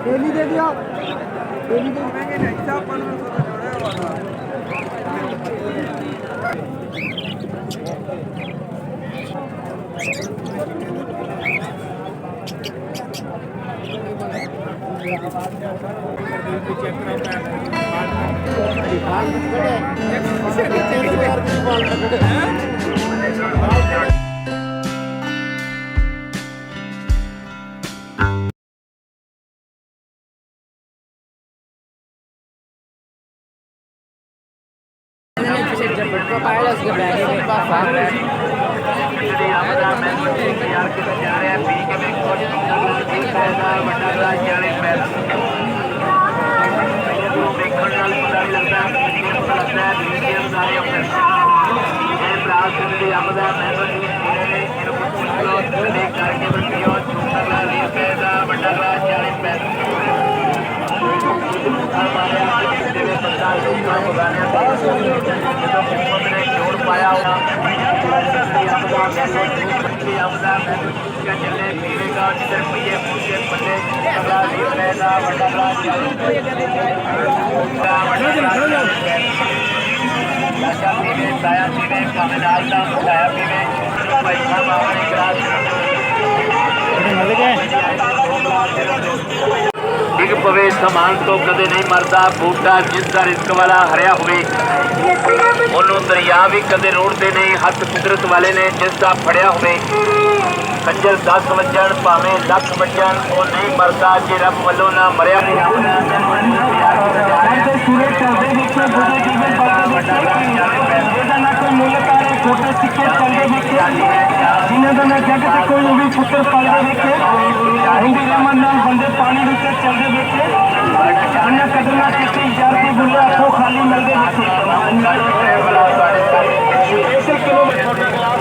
daily दे दिया daily दे देंगे ना हिसाब 1500 का जोड़ा डिग पवे समान तो कदे नहीं मरदा बूटा जिसका रिस्क वाला हरिया हुए ਉਹਨੂੰ ਦਰਿਆ ਵੀ ਕਦੇ ਰੋੜਦੇ ਨਹੀਂ ਹੱਥ ਕੁਦਰਤ ਵਾਲੇ ਨੇ ਜਿਸ ਦਾ ਫੜਿਆ ਹੋਵੇ ਕੰਜਰ 10 ਵੱਜਣ ਭਾਵੇਂ ਲੱਖ ਵੱਜਣ ਉਹ ਨਹੀਂ ਮਰਦਾ ਜੇ ਰੱਬ ਵੱਲੋਂ ਨਾ ਮਰਿਆ छोटे सिक्के चलते देखे जिन्हें तो मैं जग से कोई भी पुत्र पलते देखे हिंदी रमन नाल बंदे पानी नीचे चलते देखे अन्य कदना किसी यार के बुले आंखों खाली मिलते देखे 1 किलो में छोटे गिलास